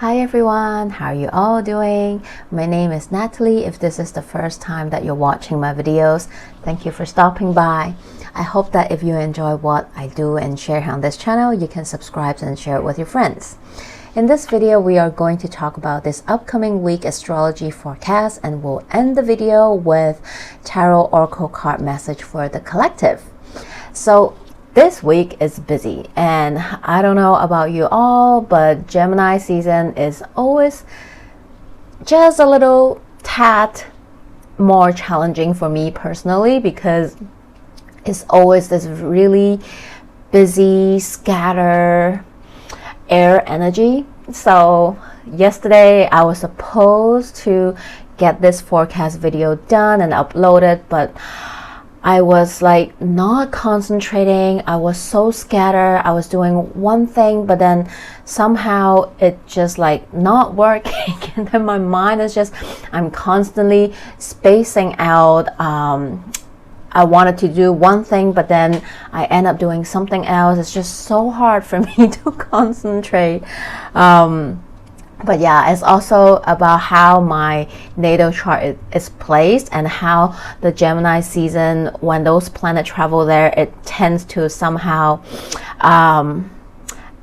Hi everyone, how are you all doing? My name is Natalie. If this is the first time that you're watching my videos, thank you for stopping by. I hope that if you enjoy what I do and share on this channel, you can subscribe and share it with your friends. In this video, we are going to talk about this upcoming week astrology forecast, and we'll end the video with tarot oracle card message for the collective. So this week is busy, and I don't know about you all, but Gemini season is always just a little tad more challenging for me personally, because it's always this really busy, scatter air energy. So yesterday I was supposed to get this forecast video done and uploaded, but I was like not concentrating. I was so scattered. I was doing one thing, but then somehow it just like not working. And then my mind is just, I'm constantly spacing out. I wanted to do one thing, but then I end up doing something else. It's just so hard for me to concentrate. But yeah, it's also about how my natal chart is placed, and how the Gemini season, when those planets travel there, it tends to somehow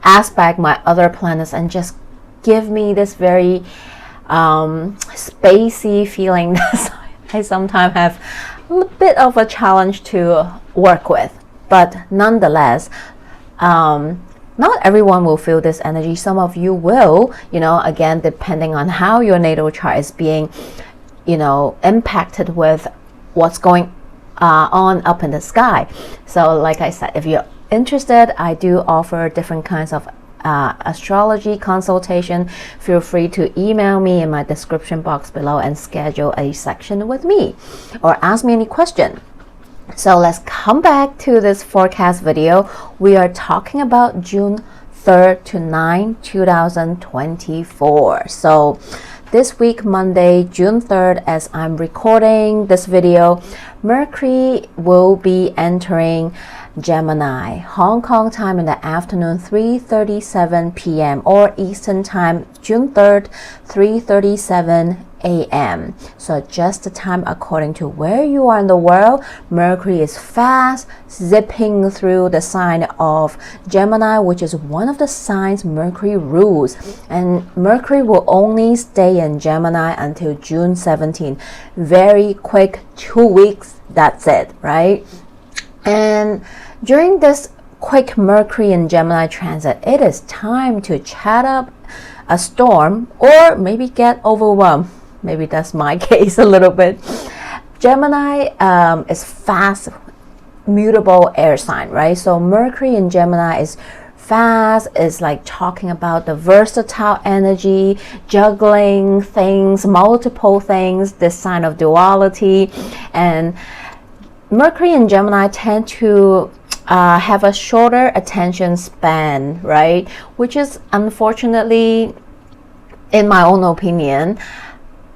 aspect my other planets and just give me this very spacey feeling that I sometimes have a bit of a challenge to work with. But nonetheless, not everyone will feel this energy. Some of you will, again, depending on how your natal chart is being, impacted with what's going on up in the sky. So like I said, if you're interested, I do offer different kinds of astrology consultation. Feel free to email me in my description box below and schedule a section with me, or ask me any question. So let's come back to this forecast video. We are talking about June 3rd to 9th, 2024. So this week, Monday, June 3rd, as I'm recording this video, Mercury will be entering Gemini, Hong Kong time in the afternoon, 3:37 p.m. or Eastern time, June 3rd, 3:37 a.m. So adjust the time according to where you are in the world. Mercury is fast zipping through the sign of Gemini, which is one of the signs Mercury rules. And Mercury will only stay in Gemini until June 17th. Very quick, 2 weeks, that's it, right? And during this quick Mercury and Gemini transit, it is time to chat up a storm, or maybe get overwhelmed. Maybe that's my case a little bit. Gemini is fast, mutable air sign, right? So Mercury in Gemini is fast, is like talking about the versatile energy, juggling things, multiple things, this sign of duality. And Mercury and Gemini tend to have a shorter attention span, right? Which is unfortunately, in my own opinion,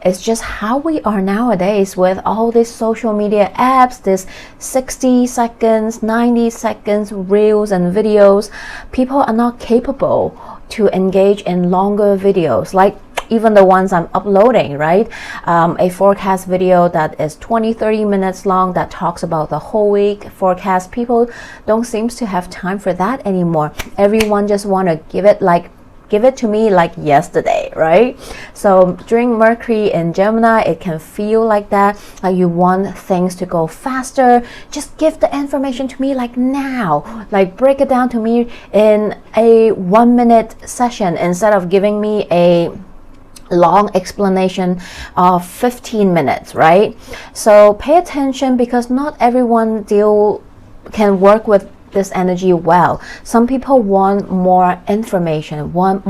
it's just how we are nowadays with all these social media apps, this 60 seconds, 90 seconds reels and videos. People are not capable to engage in longer videos, like even the ones I'm uploading, right? A forecast video that is 20-30 minutes long that talks about the whole week forecast. People don't seem to have time for that anymore. Everyone just want to give it to me like yesterday, right? So during Mercury in Gemini, it can feel like that, like you want things to go faster. Just give the information to me like now, like break it down to me in a 1-minute session, instead of giving me a long explanation of 15 minutes, right? So pay attention, because not everyone can work with this energy well. Some people want more information, want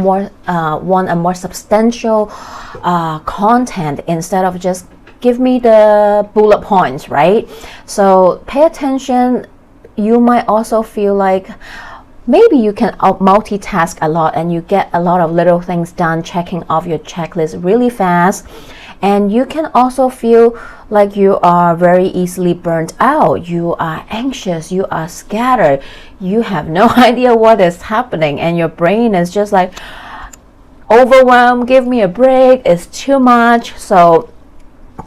a more substantial content, instead of just give me the bullet points, right? So pay attention. You might also feel like maybe you can multitask a lot, and you get a lot of little things done, checking off your checklist really fast. And you can also feel like you are very easily burnt out. You are anxious, you are scattered, you have no idea what is happening, and your brain is just like overwhelmed, give me a break, it's too much. So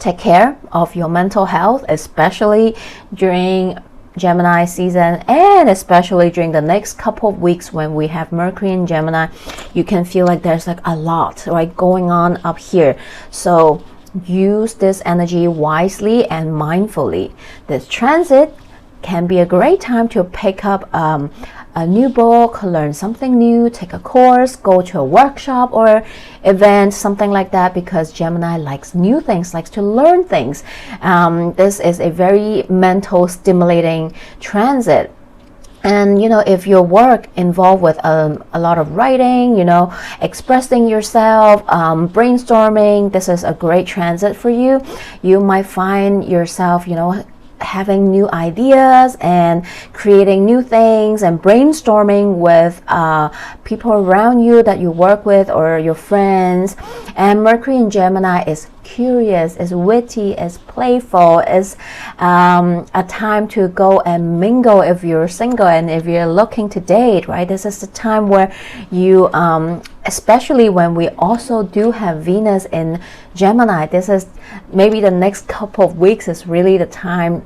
take care of your mental health, especially during Gemini season, and especially during the next couple of weeks when we have Mercury in Gemini. You can feel like there's like a lot, right, going on up here. So use this energy wisely and mindfully. This transit can be a great time to pick up a new book, learn something new, take a course, go to a workshop or event, something like that, because Gemini likes new things, likes to learn things. This is a very mental stimulating transit. And if your work involved with a lot of writing, expressing yourself, brainstorming, this is a great transit for you. You might find yourself, having new ideas and creating new things and brainstorming with people around you that you work with or your friends. And Mercury in Gemini is curious, is witty, is playful, is a time to go and mingle if you're single and if you're looking to date, right? This is the time where you especially when we also do have Venus in Gemini, this is maybe the next couple of weeks is really the time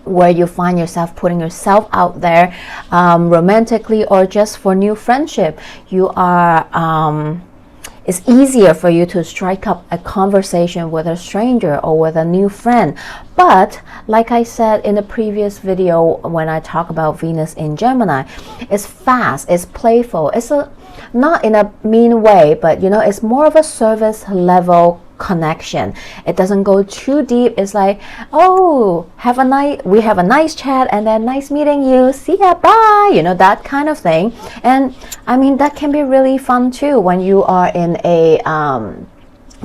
where you find yourself putting yourself out there romantically or just for new friendship. You are it's easier for you to strike up a conversation with a stranger or with a new friend. But like I said in the previous video when I talk about Venus in Gemini, it's fast, it's playful, it's not in a mean way, but it's more of a service level connection. It doesn't go too deep. It's like, oh, we have a nice chat and then nice meeting you, see ya, bye, that kind of thing. And I mean, that can be really fun too when you are in a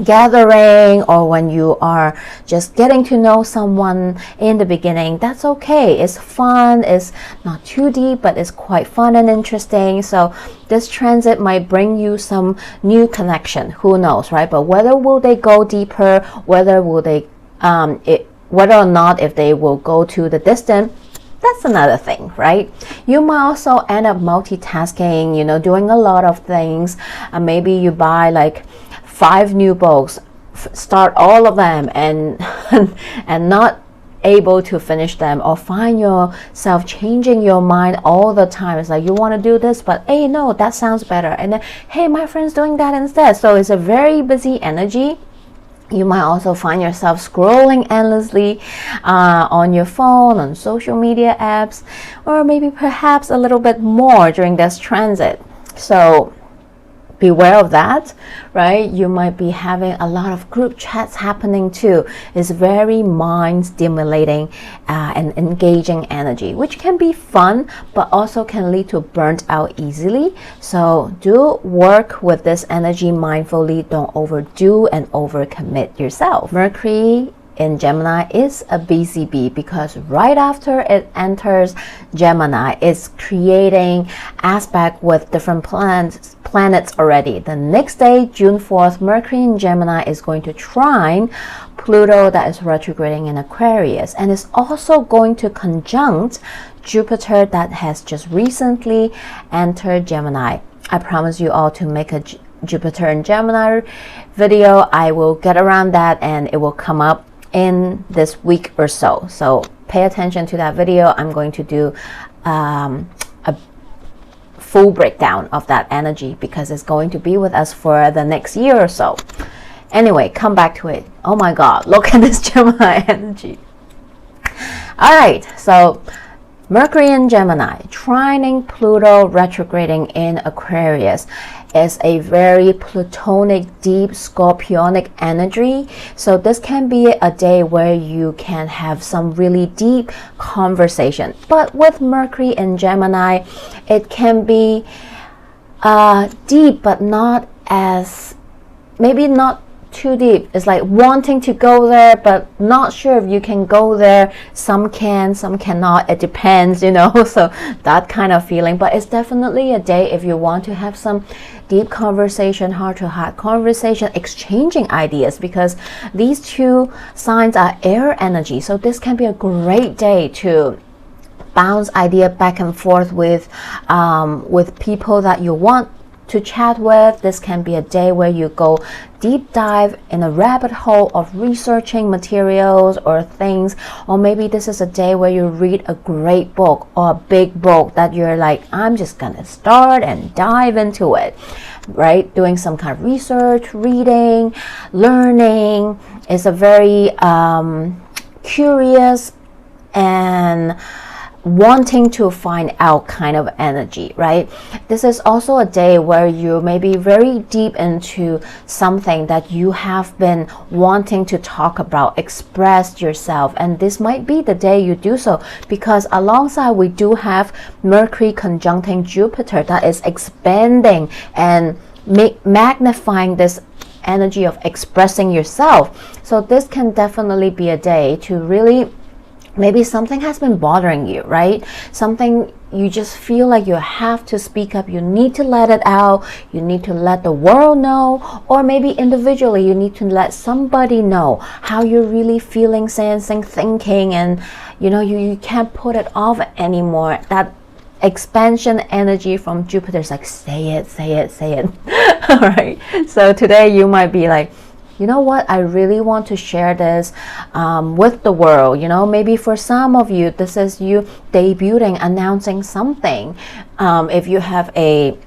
gathering or when you are just getting to know someone in the beginning. That's okay. It's fun, it's not too deep, but it's quite fun and interesting. So this transit might bring you some new connection, who knows, right? But whether will they go deeper, whether will they whether or not if they will go to the distant, that's another thing, right? You might also end up multitasking, doing a lot of things. Maybe you buy like 5 new books, start all of them and not able to finish them, or find yourself changing your mind all the time. It's like you want to do this, but hey, no, that sounds better, and then hey, my friend's doing that instead. So it's a very busy energy. You might also find yourself scrolling endlessly on your phone, on social media apps, or maybe perhaps a little bit more during this transit. So beware of that, right? You might be having a lot of group chats happening too. It's very mind stimulating and engaging energy, which can be fun, but also can lead to burnt out easily. So do work with this energy mindfully. Don't overdo and overcommit yourself. Mercury in Gemini is a busy bee because right after it enters Gemini, it's creating aspect with different planets already. The next day, June 4th, Mercury in Gemini is going to trine Pluto that is retrograding in Aquarius, and is also going to conjunct Jupiter that has just recently entered Gemini. I promise you all to make a Jupiter in Gemini video. I will get around that and it will come up in this week or so. So pay attention to that video. I'm going to do a full breakdown of that energy because it's going to be with us for the next year or so. Anyway, come back to it. Oh my God, look at this Gemini energy. All right, so Mercury in Gemini, trining Pluto, retrograding in Aquarius, is a very Plutonic, deep, Scorpionic energy. So this can be a day where you can have some really deep conversation. But with Mercury in Gemini, it can be deep, but not as, maybe not too deep. It's like wanting to go there but not sure if you can go there. Some can, some cannot, it depends, so that kind of feeling. But it's definitely a day if you want to have some deep conversation, heart-to-heart conversation, exchanging ideas, because these two signs are air energy. So this can be a great day to bounce idea back and forth with people that you want to chat with. This can be a day where you go deep dive in a rabbit hole of researching materials or things, or maybe this is a day where you read a great book or a big book that you're like, I'm just gonna start and dive into it, right? Doing some kind of research, reading, learning is a very curious and wanting to find out kind of energy, right? This is also a day where you may be very deep into something that you have been wanting to talk about, express yourself, and this might be the day you do so, because alongside we do have Mercury conjuncting Jupiter that is expanding and magnifying this energy of expressing yourself. So this can definitely be a day to really, maybe something has been bothering you, right? Something you just feel like you have to speak up, you need to let it out, you need to let the world know, or maybe individually you need to let somebody know how you're really feeling, sensing, thinking, and you can't put it off anymore. That expansion energy from Jupiter is like, say it, say it, say it. All right, so today you might be like, you know what, I really want to share this with the world. Maybe for some of you, this is you debuting, announcing something. If you have a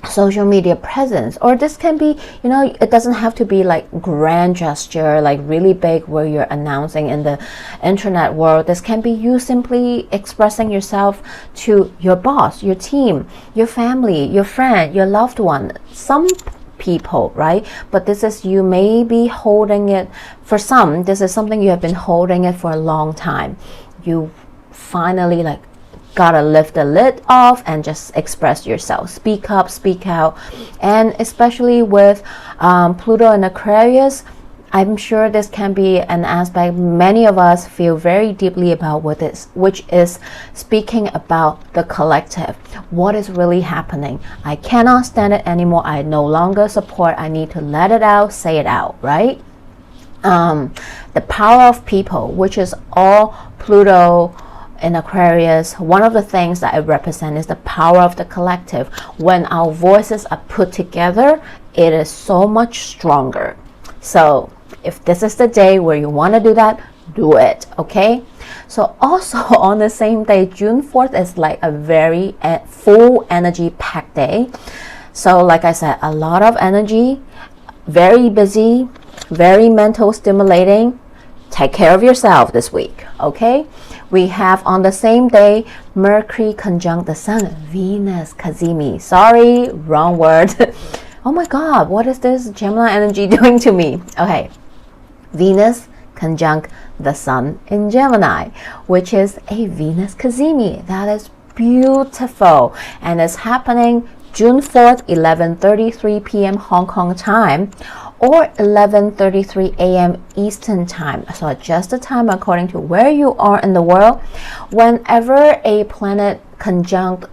social media presence, or this can be, it doesn't have to be like grand gesture, like really big where you're announcing in the internet world. This can be you simply expressing yourself to your boss, your team, your family, your friend, your loved one, some people, right? But this is you may be holding it. For some, this is something you have been holding it for a long time. You finally gotta lift the lid off and just express yourself, speak up, speak out. And especially with Pluto and Aquarius, I'm sure this can be an aspect many of us feel very deeply about with this, which is speaking about the collective. What is really happening? I cannot stand it anymore. I no longer support. I need to let it out, say it out, right? The power of people, which is all Pluto in Aquarius. One of the things that I represent is the power of the collective. When our voices are put together, it is so much stronger. So if this is the day where you want to do that, do it, okay? So also on the same day, June 4th is like a very full energy packed day. So like I said, a lot of energy, very busy, very mental stimulating. Take care of yourself this week, okay? We have on the same day, Mercury conjunct the Sun, Venus cazimi. Sorry, wrong word. Oh my God, what is this Gemini energy doing to me? Okay, Venus conjunct the Sun in Gemini, which is a Venus cazimi. That is beautiful, and it's happening June 4th, 11:33 p.m. Hong Kong time, or 11:33 a.m. Eastern time. So adjust the time according to where you are in the world. Whenever a planet conjunct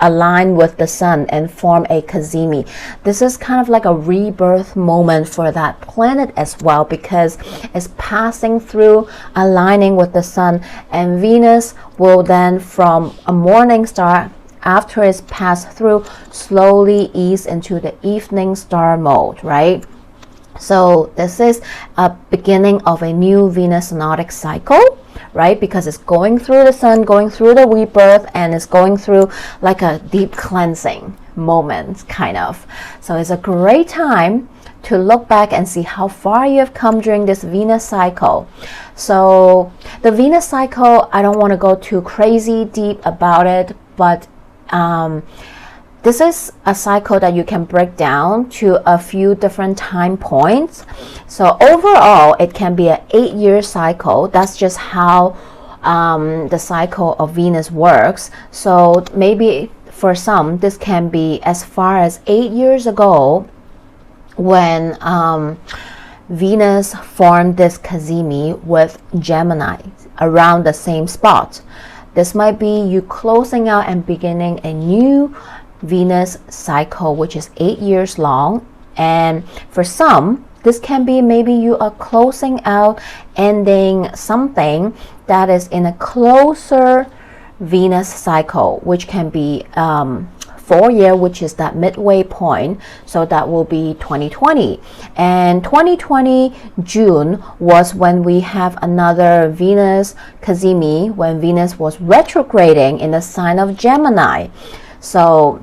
align with the Sun and form a cazimi, this is kind of like a rebirth moment for that planet as well, because it's passing through, aligning with the Sun, and Venus will then, from a morning star, after it's passed through, slowly ease into the evening star mode, right? So this is a beginning of a new Venus synodic cycle, right? Because it's going through the Sun, going through the rebirth, and it's going through like a deep cleansing moment, kind of. So it's a great time to look back and see how far you have come during this Venus cycle. So the Venus cycle, I don't want to go too crazy deep about it, but this is a cycle that you can break down to a few different time points. So overall, it can be an 8-year cycle. That's just how the cycle of Venus works. So maybe for some, this can be as far as 8 years ago when Venus formed this cazimi with Gemini around the same spot. This might be you closing out and beginning a new Venus cycle, which is 8 years long. And for some, this can be maybe you are closing out, ending something that is in a closer Venus cycle, which can be 4 year, which is that midway point. So that will be 2020. And 2020 June was when we have another Venus Cazimi, when Venus was retrograding in the sign of Gemini. So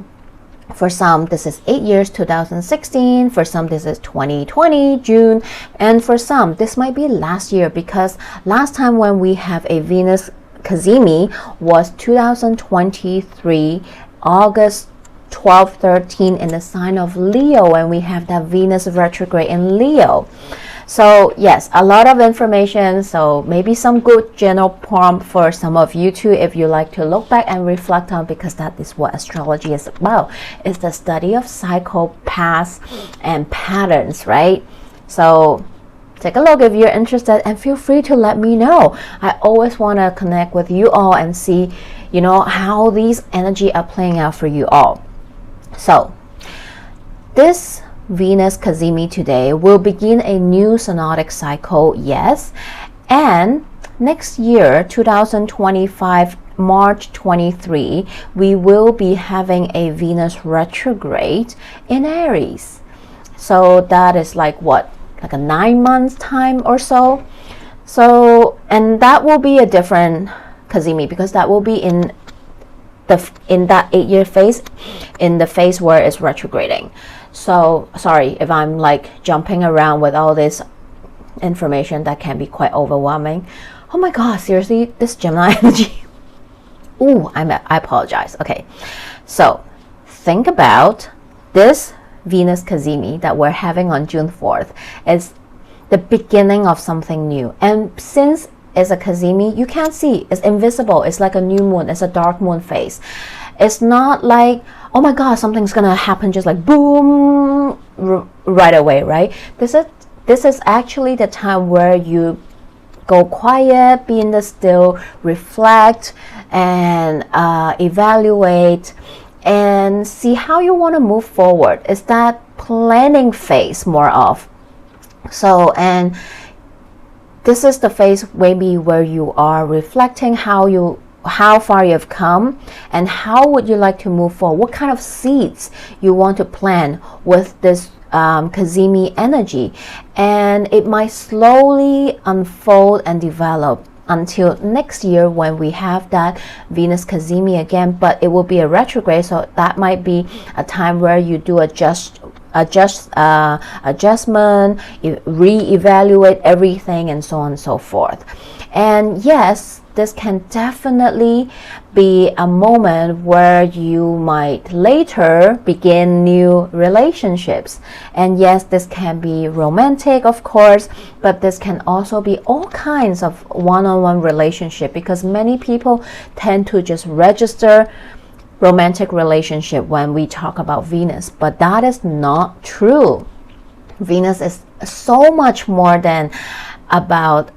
for some, this is 8 years, 2016. For some, this is 2020, June. And for some, this might be last year, because last time when we have a Venus Cazimi was 2023, August 12, 13 in the sign of Leo, and we have that Venus retrograde in Leo. So yes, a lot of information, so maybe some good general prompt for some of you too, if you like to look back and reflect on, because that is what astrology is about. It's the study of cycle, paths, and patterns, right? So take a look if you're interested, and feel free to let me know. I always want to connect with you all and see, how these energy are playing out for you all. So this Venus Cazimi today will begin a new synodic cycle, yes, and next year, 2025, March 23, we will be having a Venus retrograde in Aries. So that is like what? Like a 9 months time or so. So, and that will be a different Cazimi, because that will be in that 8-year phase, in the phase where it's retrograding. So sorry if I'm like jumping around with all this information, that can be quite overwhelming. Oh my god, seriously, this Gemini energy. Ooh, I apologize. Okay, so think about this Venus Cazimi that we're having on June 4th is the beginning of something new. And since it's a Cazimi, you can't see, it's invisible, it's like a new moon, it's a dark moon phase. It's not like, oh my god, something's gonna happen just like boom right away, right? This is actually the time where you go quiet, be in the still, reflect, and evaluate, and see how you want to move forward. It's that planning phase more of. So, and this is the phase maybe where you are reflecting how far you've come, and how would you like to move forward, what kind of seeds you want to plant with this Cazimi energy. And it might slowly unfold and develop until next year when we have that Venus Cazimi again, but it will be a retrograde, so that might be a time where you do adjustment, re-evaluate everything, and so on and so forth. And yes, this can definitely be a moment where you might later begin new relationships. And yes, this can be romantic, of course, but this can also be all kinds of one-on-one relationship, because many people tend to just register romantic relationship when we talk about Venus, but that is not true. Venus is so much more than about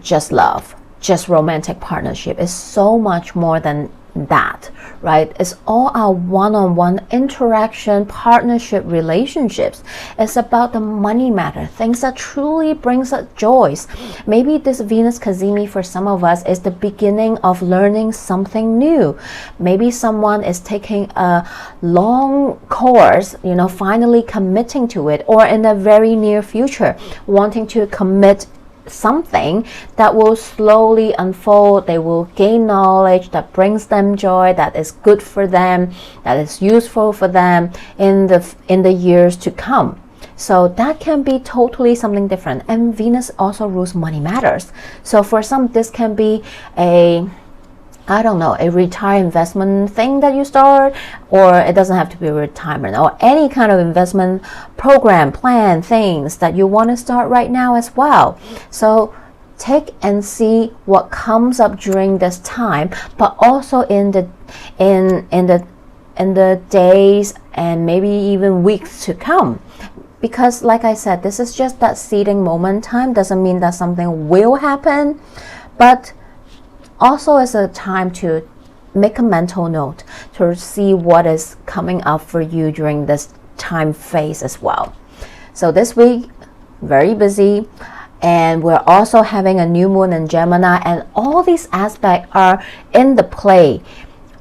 just love, just romantic partnership. Is so much more than that, right? It's all our one-on-one interaction, partnership, relationships. It's about the money matter, things that truly brings us joys. Maybe this Venus Cazimi for some of us is the beginning of learning something new. Maybe someone is taking a long course, finally committing to it, or in the very near future wanting to commit something that will slowly unfold. They will gain knowledge that brings them joy, that is good for them, that is useful for them in the years to come. So that can be totally something different. And Venus also rules money matters. So for some, this can be a retire investment thing that you start, or it doesn't have to be retirement, or any kind of investment program, plan, things that you want to start right now as well. So take and see what comes up during this time, but also in the days and maybe even weeks to come. Because like I said, this is just that seeding moment time. Doesn't mean that something will happen, but also is a time to make a mental note to see what is coming up for you during this time phase as well. So this week, very busy, and we're also having a new moon in Gemini, and all these aspects are in the play.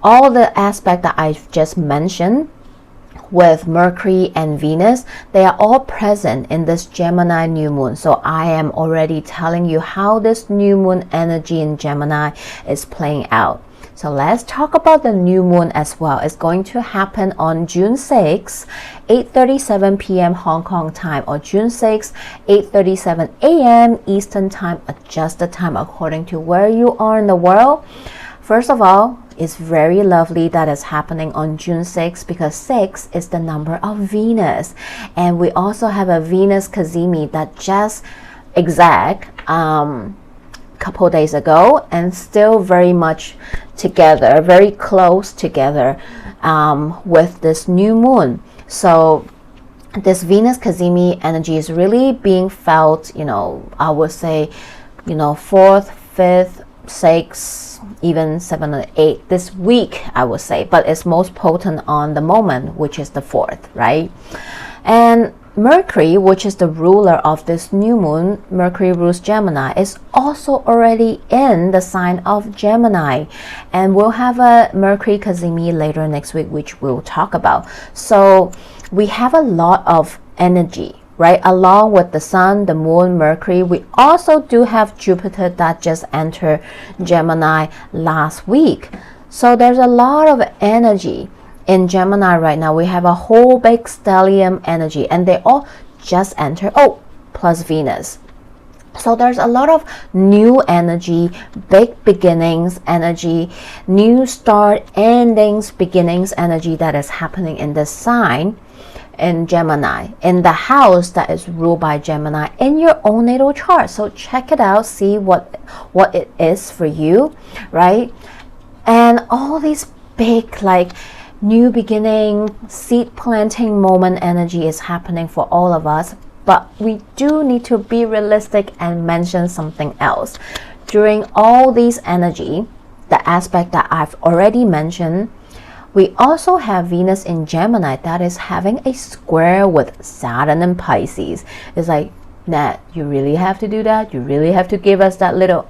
All the aspects that I've just mentioned with Mercury and Venus, they are all present in this Gemini new moon. So I am already telling you how this new moon energy in Gemini is playing out. So let's talk about the new moon as well. It's going to happen on June 6, 8:37 p.m. Hong Kong time, or June 6, 8:37 a.m. Eastern time. Adjust the time according to where you are in the world. First of all, it's very lovely that it's happening on June 6 because 6 is the number of Venus. And we also have a Venus Cazimi that just exact couple days ago and still very much together, very close together with this new moon. So this Venus Cazimi energy is really being felt, I would say, 4th, 5th, 6th, even 7 or 8 this week, I would say, but it's most potent on the moment, which is the 4th, right? And Mercury, which is the ruler of this new moon, Mercury rules Gemini, is also already in the sign of Gemini, and we'll have a Mercury Cazimi later next week, which we'll talk about. So we have a lot of energy, right? Along with the sun, the moon, Mercury, we also do have Jupiter that just entered Gemini last week. So there's a lot of energy in Gemini right now. We have a whole big stellium energy, and they all just enter, plus Venus. So there's a lot of new energy, big beginnings energy, new start, endings, beginnings energy that is happening in this sign in Gemini, in the house that is ruled by Gemini in your own natal chart. So check it out, see what it is for you, right? And all these big new beginning, seed planting moment energy is happening for all of us. But we do need to be realistic and mention something else. During all these energy, the aspect that I've already mentioned, we also have Venus in Gemini that is having a square with Saturn in Pisces. It's like, Nat, you really have to do that? You really have to give us that little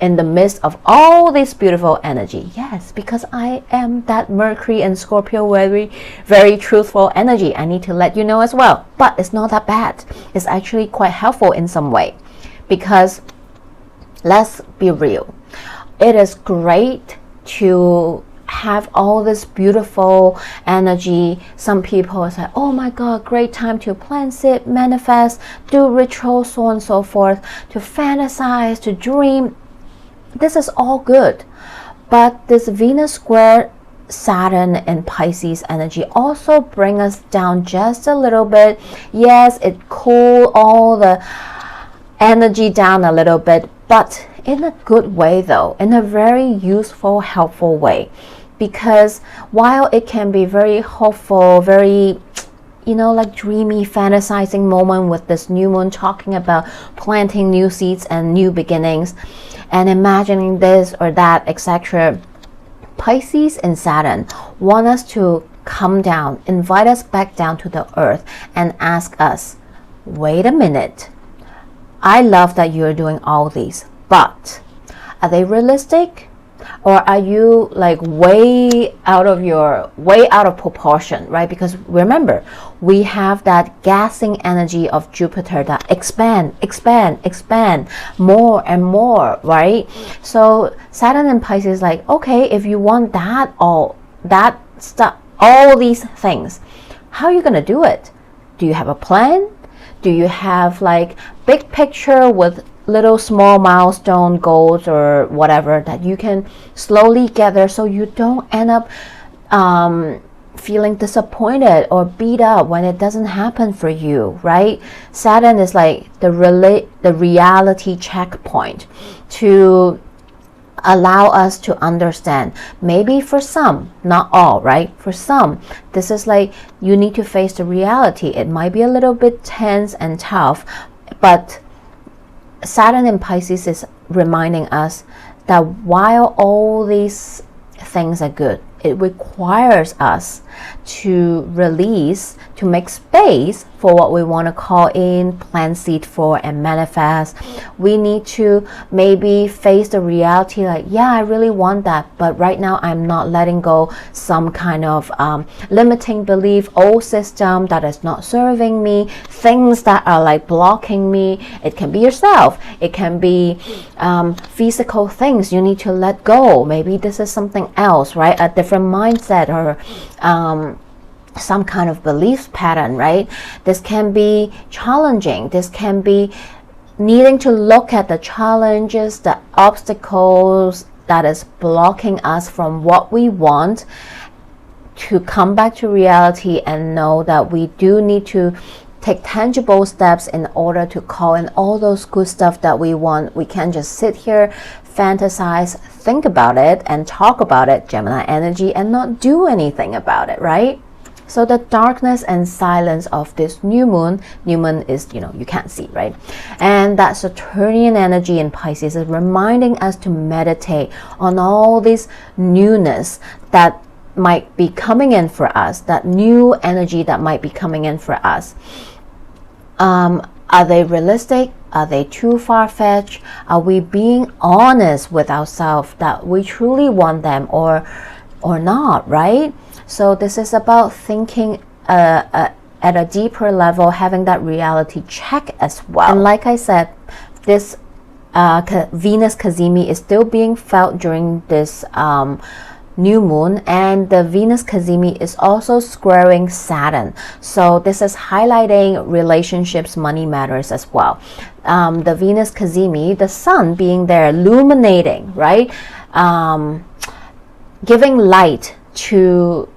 in the midst of all this beautiful energy? Yes, because I am that Mercury and Scorpio very, very truthful energy. I need to let you know as well. But it's not that bad. It's actually quite helpful in some way, because let's be real. It is great to have all this beautiful energy. Some people say, oh my God, great time to plan, sit, manifest, do rituals, so on and so forth, to fantasize, to dream. This is all good. But this Venus square Saturn and Pisces energy also bring us down just a little bit. Yes, it cool all the energy down a little bit, but in a good way though, in a very useful, helpful way. Because while it can be very hopeful, very, dreamy, fantasizing moment with this new moon talking about planting new seeds and new beginnings and imagining this or that, etc., Pisces and Saturn want us to come down, invite us back down to the earth and ask us, wait a minute, I love that you're doing all these, but are they realistic? Or are you way out of proportion, right? Because remember, we have that gassing energy of Jupiter that expand more and more, right? So Saturn and Pisces okay, if you want all these things, how are you gonna do it? Do you have a plan? Do you have big picture with little small milestone goals or whatever that you can slowly gather so you don't end up feeling disappointed or beat up when it doesn't happen for you, right? Saturn is the reality checkpoint to allow us to understand. Maybe for some, not all, right? For some, this is you need to face the reality. It might be a little bit tense and tough, but Saturn in Pisces is reminding us that while all these things are good, it requires us to release, to make space for what we want to call in, plant seed for, and manifest. We need to maybe face the reality like, yeah, I really want that, but right now I'm not letting go some kind of limiting belief, old system that is not serving me, things that are like blocking me. It can be yourself, it can be physical things you need to let go. Maybe this is something else, right? A different mindset, or some kind of belief pattern, right? This can be challenging. This can be needing to look at the challenges, the obstacles that is blocking us from what we want, to come back to reality and know that we do need to take tangible steps in order to call in all those good stuff that we want. We can't just sit here, fantasize, think about it, and talk about it, Gemini energy, and not do anything about it, right? So the darkness and silence of this new moon is, you can't see, right? And that Saturnian energy in Pisces is reminding us to meditate on all this newness that might be coming in for us, that new energy that might be coming in for us. Are they realistic? Are they too far-fetched? Are we being honest with ourselves that we truly want them or not, right? So this is about thinking at a deeper level, having that reality check as well. And like I said, this Venus Cazimi is still being felt during this new moon, and the Venus Cazimi is also squaring Saturn. So this is highlighting relationships, money matters as well. The Venus Cazimi, the sun being there, illuminating, right? Giving light to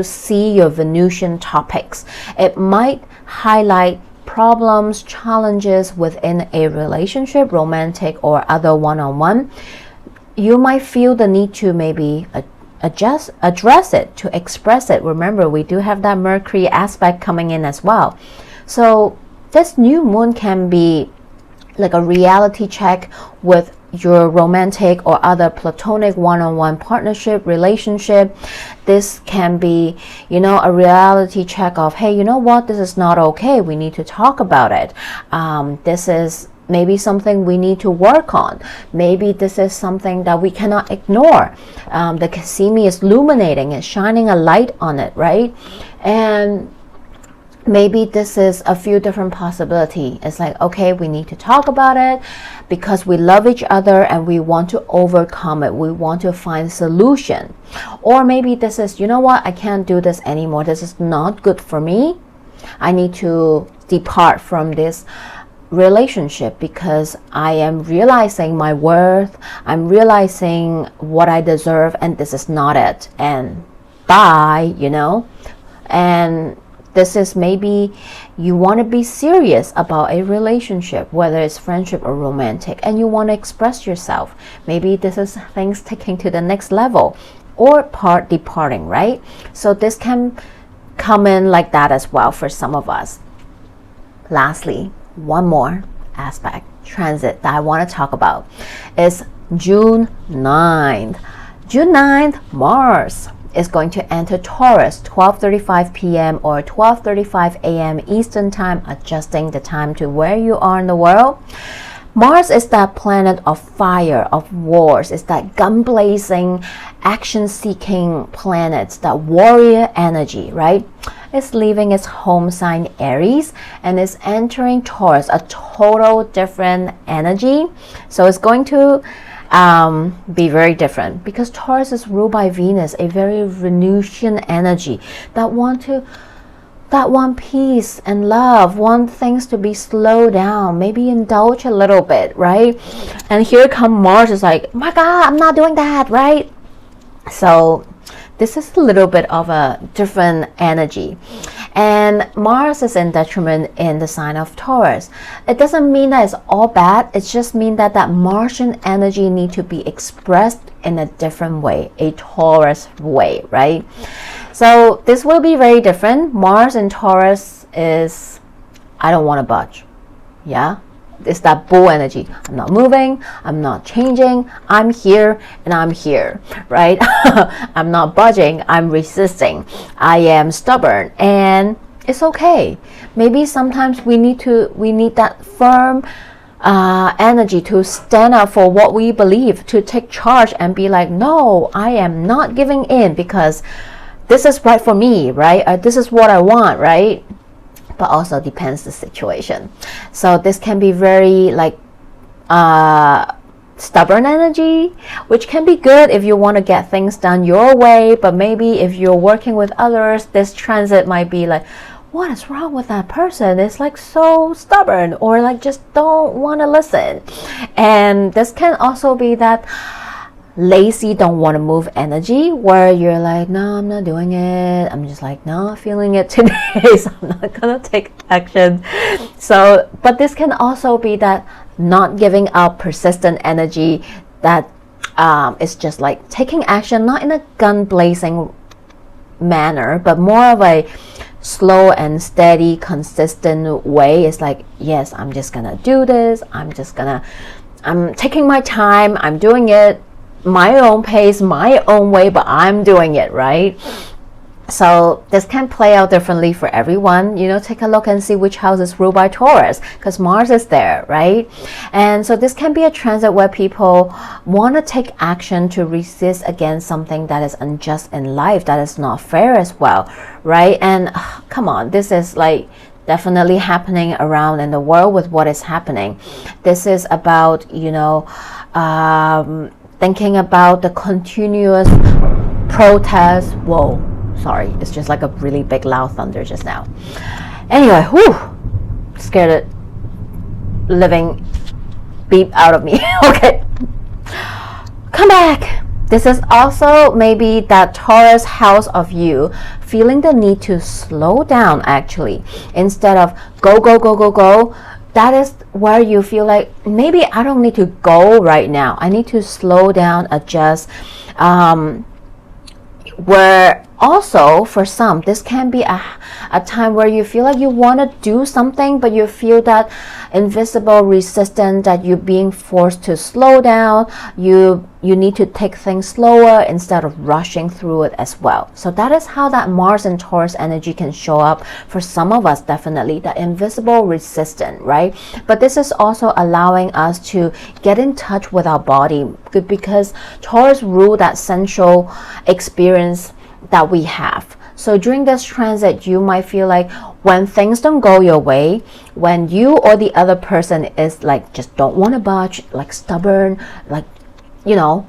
see your Venusian topics. It might highlight problems, challenges within a relationship, romantic or other one-on-one. You might feel the need to maybe address it, to express it. Remember, we do have that Mercury aspect coming in as well. So this new moon can be like a reality check with your romantic or other platonic one-on-one partnership, relationship. This can be, a reality check of, hey, you know what, this is not okay. We need to talk about it. This is maybe something we need to work on. Maybe this is something that we cannot ignore. The Cazimi is illuminating, it's shining a light on it, right? And maybe this is a few different possibilities. It's like, okay, we need to talk about it because we love each other and we want to overcome it. We want to find solution. Or maybe this is, you know what, I can't do this anymore. This is not good for me. I need to depart from this relationship because I am realizing my worth. I'm realizing what I deserve, and this is not it. And bye, And this is maybe you want to be serious about a relationship, whether it's friendship or romantic, and you want to express yourself. Maybe this is things taking to the next level or departing, right? So this can come in like that as well for some of us. Lastly, one more aspect, transit, that I want to talk about is June 9th. June 9th, Mars is going to enter Taurus, 12:35 p.m. or 12:35 a.m. Eastern Time, adjusting the time to where you are in the world. Mars is that planet of fire, of wars. It's that gun-blazing, action-seeking planet, that warrior energy, right? It's leaving its home sign Aries and is entering Taurus, a total different energy. So it's going to be very different because Taurus is ruled by Venus, a very Venusian energy that want peace and love, want things to be slowed down, maybe indulge a little bit, right? And here come Mars, is like, oh my God, I'm not doing that, right? So this is a little bit of a different energy. And Mars is in detriment in the sign of Taurus. It doesn't mean that it's all bad. It just means that that Martian energy need to be expressed in a different way, a Taurus way, right? So this will be very different. Mars in Taurus is, I don't want to budge. Yeah? It's that bull energy. I'm not moving, I'm not changing, I'm here and I'm here, right? I'm not budging, I'm resisting, I am stubborn, and it's okay. Maybe sometimes we need that firm energy to stand up for what we believe, to take charge and be like, no, I am not giving in because this is right for me, right? This is what I want, right? But also depends the situation. So this can be very like stubborn energy, which can be good if you want to get things done your way. But maybe if you're working with others, this transit might be like, what is wrong with that person? It's like so stubborn, or like just don't want to listen. And this can also be that lazy, don't want to move energy, where you're like, no, I'm not doing it, I'm just like not feeling it today, so I'm not gonna take action. So but this can also be that not giving up, persistent energy that is just like taking action, not in a gun blazing manner, but more of a slow and steady, consistent way. It's like, yes, I'm just gonna do this, I'm taking my time, I'm doing it my own pace, my own way, but I'm doing it, right? So this can play out differently for everyone. You know, take a look and see which house is ruled by Taurus, because Mars is there, right? And so this can be a transit where people want to take action to resist against something that is unjust in life, that is not fair as well, right? And come on, this is like definitely happening around in the world with what is happening. This is about, you know, thinking about the continuous protests. Whoa, sorry, it's just like a really big loud thunder just now. Anyway, whew, scared the living beep out of me. Okay, come back. This is also maybe that Taurus house of you feeling the need to slow down, actually, instead of go, go, go, go, go. That is where you feel like, maybe I don't need to go right now. I need to slow down, adjust. Where also, for some, this can be a time where you feel like you want to do something, but you feel that invisible resistance, that you're being forced to slow down. You need to take things slower instead of rushing through it as well. So that is how that Mars and Taurus energy can show up for some of us, definitely, that invisible resistance, right? But this is also allowing us to get in touch with our body, because Taurus rule that central experience that we have. So during this transit, you might feel like when things don't go your way, when you or the other person is like just don't want to budge, like stubborn, like, you know,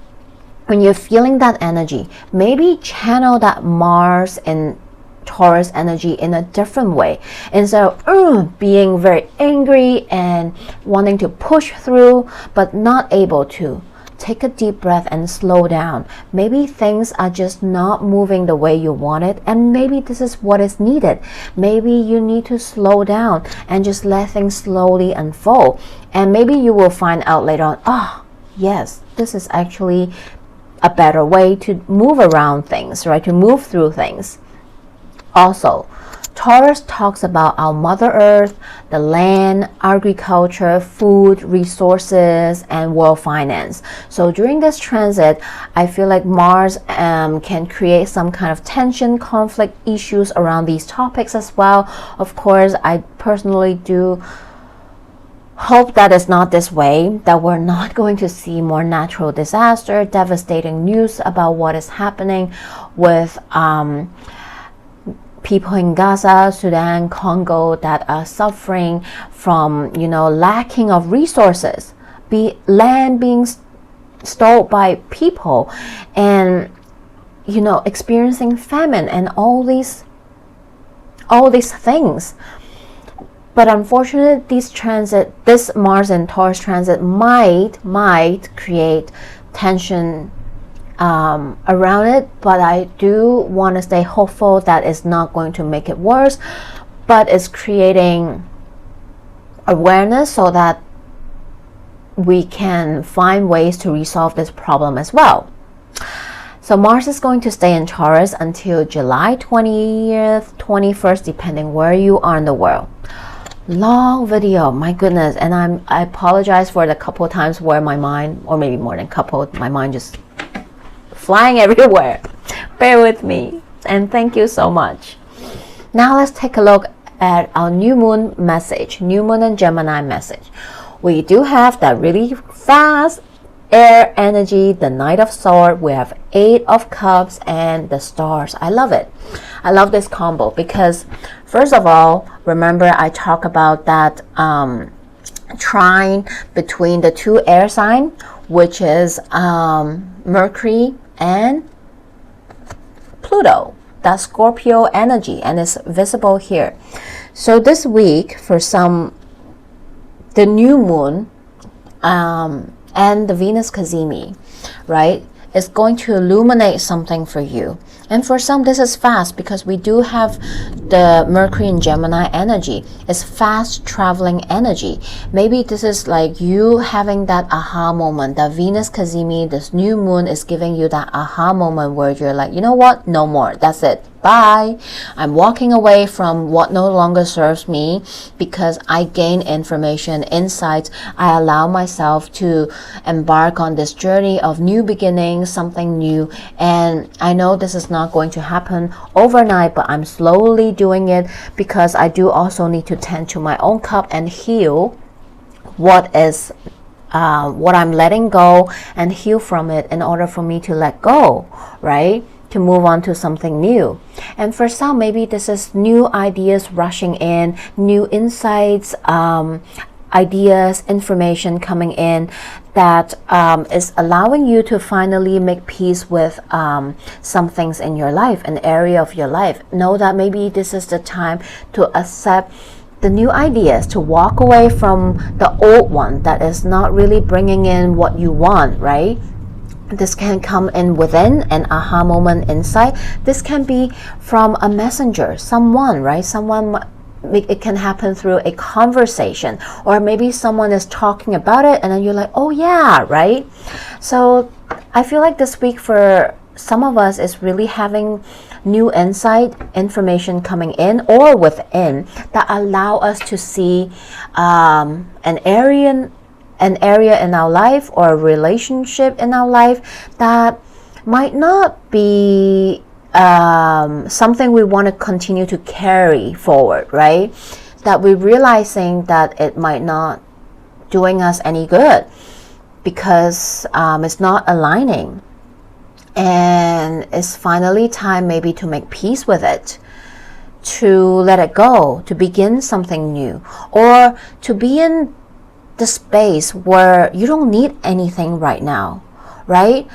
when you're feeling that energy, maybe channel that Mars and Taurus energy in a different way. Instead of being very angry and wanting to push through, but not able to. Take a deep breath and slow down. Maybe things are just not moving the way you want it, and maybe this is what is needed. Maybe you need to slow down and just let things slowly unfold. And maybe you will find out later on, oh, yes, this is actually a better way to move around things, right? To move through things. Also, Taurus talks about our Mother Earth, the land, agriculture, food, resources, and world finance. So during this transit, I feel like Mars can create some kind of tension, conflict, issues around these topics as well. Of course, I personally do hope that it's not this way, that we're not going to see more natural disaster, devastating news about what is happening with people in Gaza, Sudan, Congo that are suffering from, you know, lacking of resources, land being stolen by people, and, you know, experiencing famine and all these things. But unfortunately, this Mars and Taurus transit might create tension around it, but I do want to stay hopeful that it's not going to make it worse, but it's creating awareness so that we can find ways to resolve this problem as well. So Mars is going to stay in Taurus until July 20th, 21st, depending where you are in the world. long video, my goodness, and I apologize for the couple times where my mind, or maybe more than couple, my mind just flying everywhere. Bear with me, and thank you so much. Now let's take a look at our new moon message, new moon and Gemini message. We do have that really fast air energy, the Knight of Swords. We have 8 of Cups and the stars. I love it. I love this combo because first of all, remember I talked about that trine between the 2 air signs, which is Mercury and Pluto. That Scorpio energy, and it's visible here. So this week, for some, the new moon and the Venus Cazimi, right, is going to illuminate something for you. And for some, this is fast because we do have the Mercury and Gemini energy. It's fast traveling energy. Maybe this is like you having that aha moment. The Venus Cazimi, this new moon, is giving you that aha moment where you're like, you know what? No more. That's it. Bye. I'm walking away from what no longer serves me because I gain information, insights. I allow myself to embark on this journey of new beginnings, something new. And I know this is not going to happen overnight, but I'm slowly doing it because I do also need to tend to my own cup and heal what I'm letting go and heal from it in order for me to let go, right? To move on to something new. And for some, maybe this is new ideas rushing in, new insights, ideas, information coming in that is allowing you to finally make peace with some things in your life, an area of your life. Know that maybe this is the time to accept the new ideas, to walk away from the old one that is not really bringing in what you want, right? This can come in within an aha moment insight. This can be from a messenger, someone, right? It can happen through a conversation, or maybe someone is talking about it and then you're like, oh yeah, right? So I feel like this week for some of us is really having new insight, information coming in or within that allow us to see an area in our life or a relationship in our life that might not be something we want to continue to carry forward, right? That we're realizing that it might not doing us any good because it's not aligning, and it's finally time maybe to make peace with it, to let it go, to begin something new, or to be in the space where you don't need anything right now, right?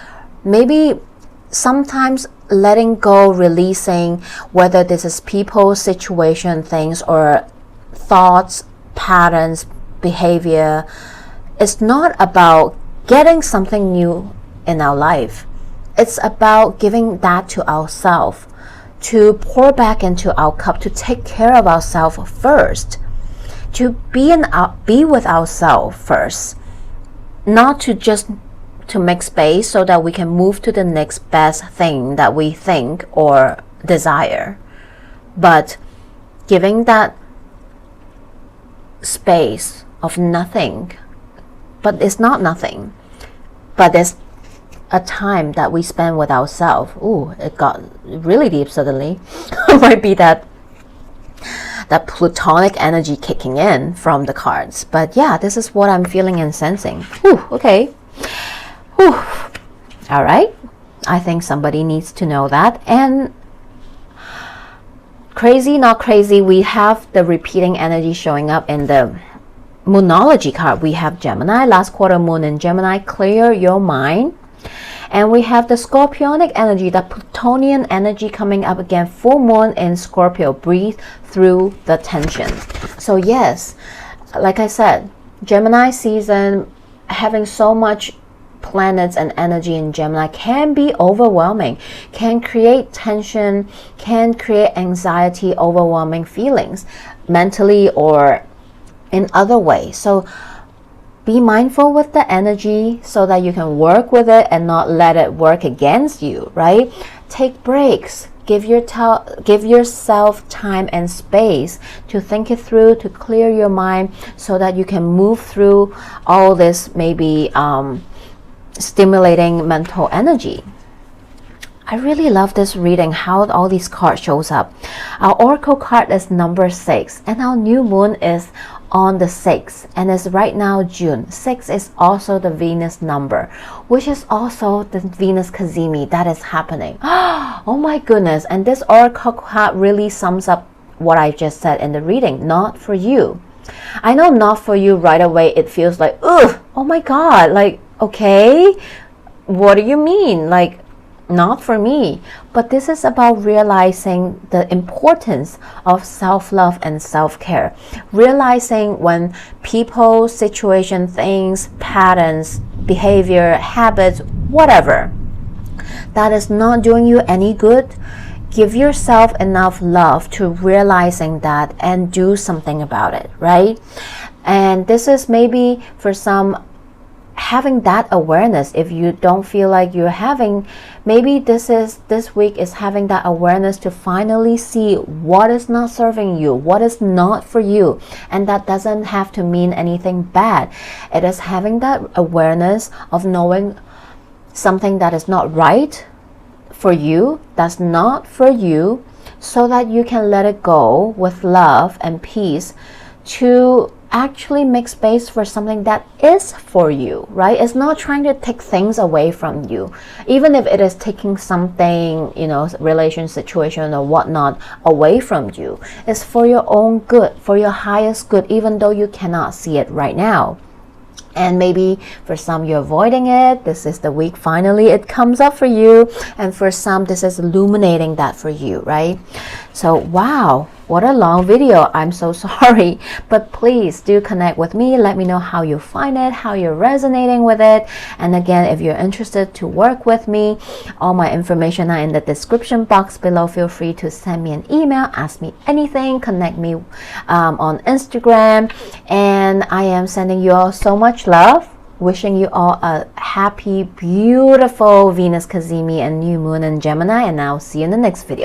Maybe sometimes letting go, releasing, whether this is people, situation, things, or thoughts, patterns, behavior, it's not about getting something new in our life. It's about giving that to ourselves, to pour back into our cup, to take care of ourselves first, to be with ourselves first, not to just to make space so that we can move to the next best thing that we think or desire, but giving that space of nothing. But it's not nothing, but it's a time that we spend with ourselves. Ooh, it got really deep suddenly. Might be that plutonic energy kicking in from the cards. But yeah, this is what I'm feeling and sensing. Ooh, okay. Ooh. All right. I think somebody needs to know that. And crazy, not crazy, we have the repeating energy showing up in the Moonology card. We have Gemini, last quarter moon in Gemini, clear your mind. And we have the Scorpionic energy, the Plutonian energy coming up again, full moon in Scorpio. Breathe through the tension. So yes, like I said, Gemini season, having so much planets and energy in Gemini can be overwhelming, can create tension, can create anxiety, overwhelming feelings, mentally or in other ways. So be mindful with the energy so that you can work with it and not let it work against you, right? Take breaks, give yourself time and space to think it through, to clear your mind so that you can move through all this maybe stimulating mental energy. I really love this reading, how all these cards shows up. Our oracle card is number 6, and our new moon is on the 6th, and it's right now June. 6 is also the Venus number, which is also the Venus Cazimi that is happening. Oh my goodness. And this oracle card really sums up what I just said in the reading. Not for you. I know not for you right away, it feels like, ugh, oh my god, like, okay, what do you mean? Like, not for me. But this is about realizing the importance of self-love and self-care. Realizing when people, situation, things, patterns, behavior, habits, whatever, that is not doing you any good, give yourself enough love to realizing that and do something about it, right? And this is maybe for some having that awareness. If you don't feel like you're having, maybe this week is having that awareness to finally see what is not serving you, what is not for you. And that doesn't have to mean anything bad. It is having that awareness of knowing something that is not right for you, that's not for you, so that you can let it go with love and peace to actually make space for something that is for you, right? It's not trying to take things away from you, even if it is taking something, you know, relation, situation or whatnot away from you. It's for your own good, for your highest good, even though you cannot see it right now. And maybe for some you're avoiding it. This is the week finally it comes up for you, and for some this is illuminating that for you, right? So wow, what a long video. I'm so sorry, but please do connect with me. Let me know how you find it, how you're resonating with it. And again, if you're interested to work with me, all my information are in the description box below. Feel free to send me an email, ask me anything, connect me on Instagram. And I am sending you all so much love, wishing you all a happy, beautiful Venus Cazimi and new moon in Gemini, and I'll see you in the next video.